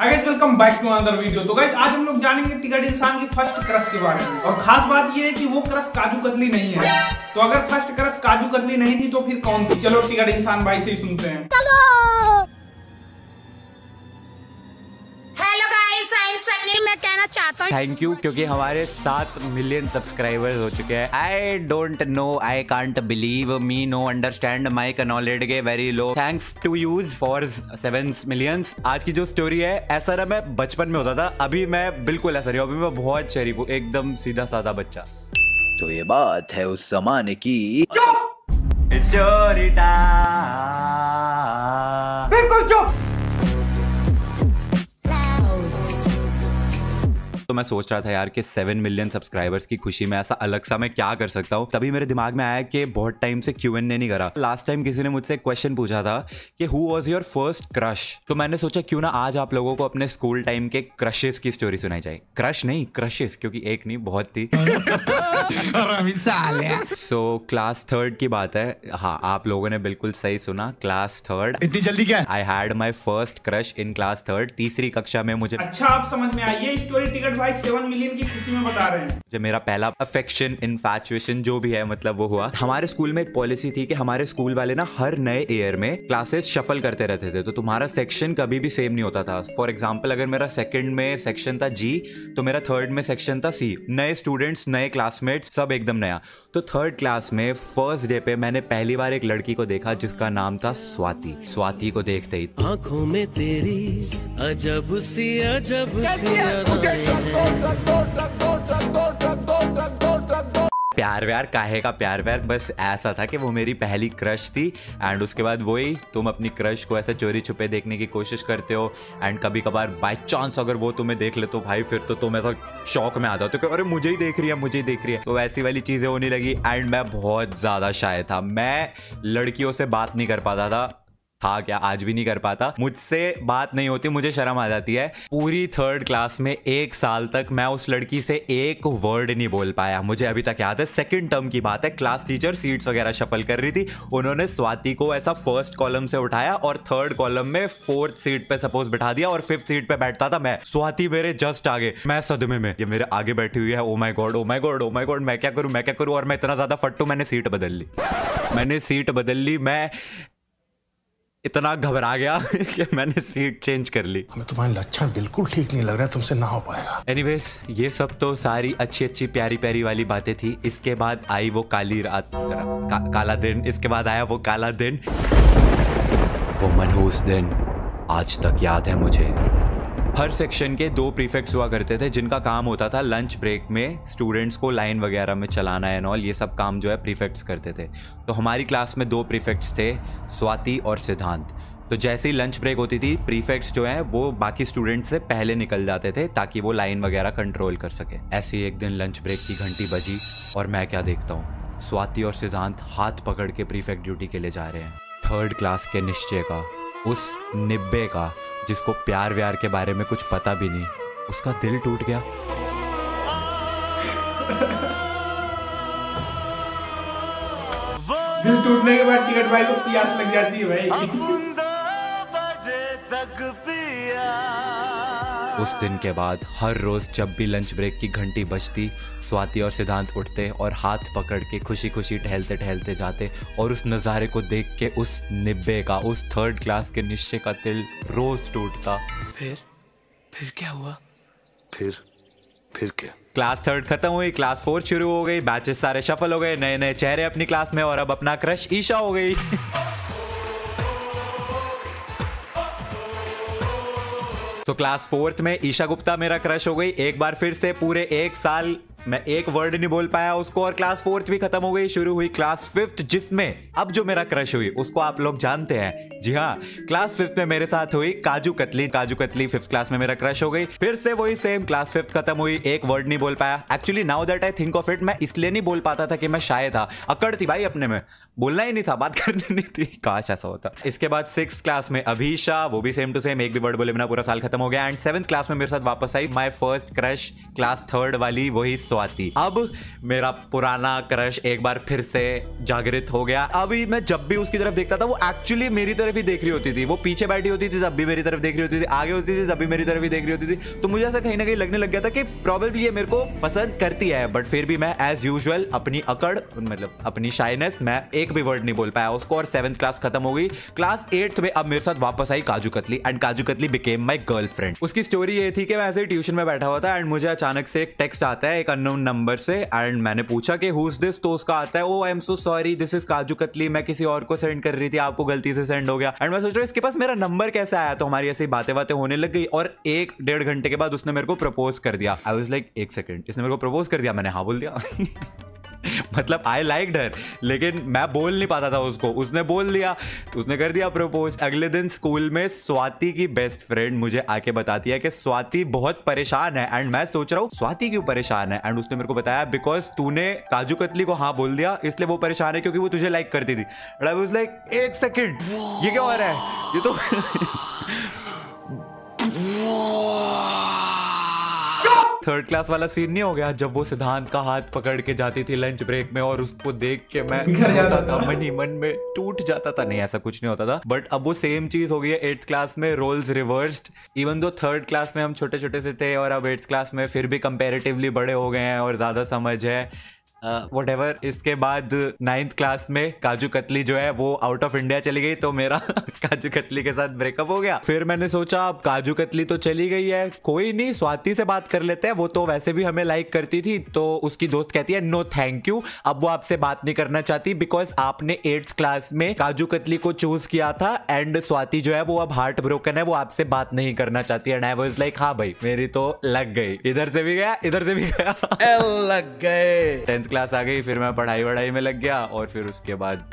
Guys welcome back to another video. तो guys आज हम लोग जानेंगे टिकट इंसान की फर्स्ट क्रश के बारे में। और खास बात ये है कि वो क्रश काजू कतली नहीं है। तो अगर फर्स्ट क्रश काजू कतली नहीं थी तो फिर कौन थी? चलो टिकट इंसान भाई से ही सुनते हैं। Hello guys, I am Sunny. मैं कहना चाहता हूँ थैंक यू, क्योंकि हमारे 7 मिलियन सब्सक्राइबर्स हो चुके हैं। I don't know, I can't believe me, no understand, my acknowledge very low. Thanks to use for 7 millions. आज की जो स्टोरी है, ऐसा ना मैं बचपन में होता था, अभी मैं बिल्कुल ऐसा नहीं हूँ। अभी मैं बहुत शरीफ हूँ, एकदम सीधा साधा बच्चा। तो ये बात है उस जमाने की। Story time. बिल्कुल चुप। तो मैं सोच रहा था यार कि 7 मिलियन सब्सक्राइबर्स की खुशी में ऐसा अलग सा मैं क्या कर सकता हूँ। तभी मेरे दिमाग में आया कि बहुत टाइम से Q&A नहीं करा। लास्ट टाइम किसी ने मुझसे एक क्वेश्चन पूछा था कि who was your first crush. तो मैंने सोचा क्यों ना आज आप लोगों को अपने स्कूल टाइम के क्रशेस की स्टोरी सुनाई जाए। क्रश नहीं, क्रशेस, क्योंकि एक नहीं बहुत थी। सो क्लास 3 की बात है। हाँ, आप लोगों ने बिल्कुल सही सुना, क्लास 3। इतनी जल्दी क्या? I had my first crush in class 3, तीसरी कक्षा में। मुझे अच्छा, आप समझ में आई। ये स्टोरी टिकट भाई 7 मिलियन की खुशी में बता रहे हैं। जो मेरा पहला अफेक्शन, इन्फैचुएशन जो भी है, मतलब वो हुआ। हमारे स्कूल में एक पॉलिसी थी कि हमारे स्कूल वाले ना हर नए ईयर में क्लासेस शफल करते रहते थे। तो तुम्हारा सेक्शन कभी भी सेम नहीं होता था। फॉर एग्जांपल, अगर मेरा सेकंड में सेक्शन था G तो मेरा थर्ड में सेक्शन था C। नए स्टूडेंट्स, नए क्लासमेट्स, सब एकदम नया। तो थर्ड क्लास में फर्स्ट डे पे मैंने पहली बार एक लड़की को देखा जिसका नाम था स्वाति। स्वाति को देखते ही आंखों में तेरी अजब सी प्यार व्यार काहे का प्यार व्यार, बस ऐसा था कि वो मेरी पहली क्रश थी। एंड उसके बाद वही, तुम अपनी क्रश को ऐसे चोरी छुपे देखने की कोशिश करते हो। एंड कभी कभार बाय चांस अगर वो तुम्हें देख ले तो भाई फिर तो तुम ऐसा शौक में आ जाते हो कि अरे मुझे ही देख रही है, मुझे ही देख रही है। तो ऐसी वाली चीजें होने लगी। एंड मैं बहुत ज्यादा शाय था। मैं लड़कियों से बात नहीं कर पाता था क्या आज भी नहीं कर पाता। मुझसे बात नहीं होती, मुझे शर्म आ जाती है। पूरी थर्ड क्लास में 1 साल तक मैं उस लड़की से एक वर्ड नहीं बोल पाया। मुझे अभी तक याद है, सेकंड टर्म की बात है। क्लास टीचर सीट्स वगैरह शफल कर रही थी। उन्होंने स्वाति को ऐसा फर्स्ट कॉलम से उठाया और थर्ड कॉलम में 4th सीट पे सपोज बैठा दिया और 5th सीट पे बैठता था मैं। स्वाति मेरे जस्ट आगे, मैं सदमे में, ये मेरे आगे बैठी हुई है। Oh my God, oh my God, oh my God, मैं क्या करूं, मैं क्या करूं। और मैं इतना ज्यादा फट्टू, मैंने सीट बदल ली। मैं इतना घबरा गया कि मैंने सीट चेंज कर ली। हमें तुम्हारे लक्षण बिल्कुल ठीक नहीं लग रहा है, तुमसे ना हो पाएगा। एनीवेज, ये सब तो सारी अच्छी प्यारी प्यारी वाली बातें थी। इसके बाद आई वो काली रात, काला दिन। इसके बाद आया वो काला दिन, वो मनहूस दिन, आज तक याद है मुझे। हर सेक्शन के 2 प्रीफेक्ट्स हुआ करते थे जिनका काम होता था लंच ब्रेक में स्टूडेंट्स को लाइन वगैरह में चलाना एंड ऑल। ये सब काम जो है प्रीफेक्ट्स करते थे। तो हमारी क्लास में 2 प्रीफेक्ट्स थे, स्वाति और सिद्धांत। तो जैसे ही लंच ब्रेक होती थी, प्रीफेक्ट्स जो है वो बाकी स्टूडेंट्स से पहले निकल जाते थे ताकि वो लाइन वगैरह कंट्रोल कर सके। ऐसे ही एक दिन लंच ब्रेक की घंटी बजी और मैं क्या देखता हूँ, स्वाति और सिद्धांत हाथ पकड़ के प्रीफेक्ट ड्यूटी के लिए जा रहे हैं। थर्ड क्लास के निश्चय का, उस निब्बे का जिसको प्यार व्यार के बारे में कुछ पता भी नहीं, उसका दिल टूट गया। दिल टूटने के बाद टिकट भाई को प्यास लग जाती है भाई। उस दिन के बाद हर रोज जब भी लंच ब्रेक की घंटी बजती, स्वाति और सिद्धांत उठते और हाथ पकड़ के खुशी खुशी टहलते टहलते जाते। और उस नज़ारे को देख के उस निब्बे का, उस थर्ड क्लास के निश्चय का दिल रोज टूटता। फिर क्या हुआ? फिर क्या? क्लास 3 खत्म हुई, क्लास 4 शुरू हो गई, बैचेस सारे शफल हो गए, नए नए चेहरे अपनी क्लास में, और अब अपना क्रश ईशा हो गई। तो क्लास 4th में ईशा गुप्ता मेरा क्रश हो गई। एक बार फिर से पूरे 1 साल मैं एक वर्ड नहीं बोल पाया उसको, और क्लास 4th भी खत्म हो गई। शुरू हुई क्लास 5th, जिसमें अब जो मेरा क्रश हुई उसको आप लोग जानते हैं। जी हाँ, क्लास 5th में मेरे साथ हुई काजू कतली। 5th क्लास में मेरा क्रश हो गई। फिर से वही सेम, क्लास 5th खत्म हुई, एक वर्ड नहीं बोल पाया। Actually now that I think of it, मैं इसलिए नहीं बोल पाता था कि मैं शाय था, अकड़ थी भाई अपने में, बोलना ही नहीं था, बात करनी नहीं थी। काश ऐसा होता। इसके बाद 6th क्लास में अभीशा, वो भी सेम टू सेम, एक भी वर्ड बोले बिना पूरा साल खत्म हो गया। एंड 7th क्लास में मेरे साथ वापस I my first crush, class 3rd वाली, वही स्वाति। अब मेरा पुराना क्रश एक बार फिर से जागृत हो गया। अभी मैं जब भी उसकी तरफ देखता था वो एक्चुअली मेरी तरफ तरफ ही देख रही होती थी, वो पीछे बैठी होती थी तब भी मेरी तरफ देख रही होती थी, आगे होती थी तब भी मेरी तरफ ही देख रही होती थी। तो मुझे ऐसा कहीं ना कहीं लगने लग गया था कि प्रोबेबली ये मेरे को पसंद करती है, बट फिर भी मैं एज यूजुअल अपनी अकड़, मतलब अपनी शाइनेस, मैं एक भी वर्ड नहीं बोल पाया उसको। और 7th क्लास खत्म हो गई। क्लास 8th में अब मेरे साथ वापस आई kaju katli, and kaju katli became my girlfriend. उसकी स्टोरी ये थी कि मैं ऐसे ट्यूशन में बैठा हुआ था एंड मुझे अचानक से एक टेक्स्ट आता है एक अननोन नंबर से, एंड मैंने पूछा कि हु इज दिस, तो उसका आता है oh I am so sorry this is kaju katli, मैं किसी और को सेंड कर रही थी, आपको गलती से सेंड हो गया। एंड मैं सोच रहा हूँ इसके पास मेरा नंबर कैसे आया। तो हमारी ऐसी बातें होने लग गई और 1-1.5 घंटे के बाद उसने मेरे को प्रपोज कर दिया। आई वाज लाइक एक सेकंड, इसने मेरे को प्रपोज कर दिया? मैंने हाँ बोल दिया। मतलब आई लाइक्ड हर, लेकिन मैं बोल नहीं पाता था उसको, उसने बोल दिया, उसने कर दिया प्रपोज। अगले दिन स्कूल में स्वाति की बेस्ट फ्रेंड मुझे आके बताती है कि स्वाति बहुत परेशान है। एंड मैं सोच रहा हूँ स्वाति क्यों परेशान है, एंड उसने मेरे को बताया बिकॉज तूने काजू कतली को हाँ बोल दिया इसलिए वो परेशान है क्योंकि वो तुझे लाइक करती थी। एंड आई वाज लाइक एक सेकंड, ये क्या हो रहा है, ये तो थर्ड क्लास वाला सीन नहीं हो गया जब वो सिद्धांत का हाथ पकड़ के जाती थी लंच ब्रेक में और उसको देख के मैं जाता था मन ही मन में टूट जाता था। नहीं ऐसा कुछ नहीं होता था, बट अब वो सेम चीज हो गई है 8th क्लास में, roles reversed. Even though 3rd class में हम छोटे छोटे से थे और अब 8th क्लास में फिर भी कंपैरेटिवली बड़े हो गए हैं और ज्यादा समझ है। व्हाटएवर। इसके बाद 9th क्लास में काजू कतली जो है वो आउट ऑफ इंडिया चली गई, तो मेरा काजू कतली के साथ ब्रेकअप हो गया। फिर मैंने सोचा अब काजू कतली तो चली गई है, कोई नहीं स्वाति से बात कर लेते हैं, वो तो वैसे भी हमें लाइक करती थी। तो उसकी दोस्त कहती है नो थैंक यू, अब वो आपसे बात नहीं करना चाहती बिकॉज आपने 8th क्लास में काजू कतली को चूज किया था एंड स्वाति जो है वो अब हार्ट ब्रोकन है, वो आपसे बात नहीं करना चाहती। एंड आई वाज लाइक हाँ भाई मेरी तो लग गई, इधर से भी गया इधर से भी गया, लग गए। 10th क्लास आ गई, फिर मैं पढ़ाई में लग गया और फिर उसके बाद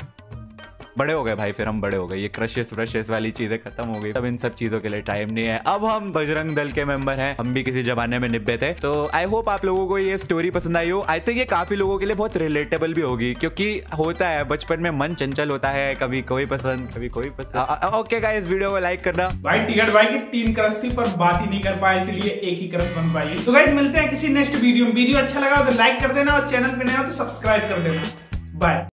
बड़े हो गए भाई, फिर हम बड़े हो गए, ये क्रशेस व्रशेस वाली चीजें खत्म हो गई। अब इन सब चीजों के लिए टाइम नहीं है। अब हम बजरंग दल के मेंबर हैं, हम भी किसी जमाने में निब्बे थे। तो आई होप आप लोगों को ये स्टोरी पसंद आई हो। आई थिंक ये काफी लोगों के लिए बहुत रिलेटेबल भी होगी, क्योंकि होता है बचपन में मन चंचल होता है, कभी कोई पसंद कभी कोई पसंद। ओके गाइस, वीडियो को लाइक करना। भाई टिकट भाई की 3 क्रश थी पर बात ही नहीं कर पाए, इसलिए एक ही क्रश बन पाई। तो गाइस मिलते हैं किसी नेक्स्ट वीडियो में। वीडियो अच्छा लगा तो लाइक कर देना और चैनल पे नए हो तो सब्सक्राइब कर देना। बाय।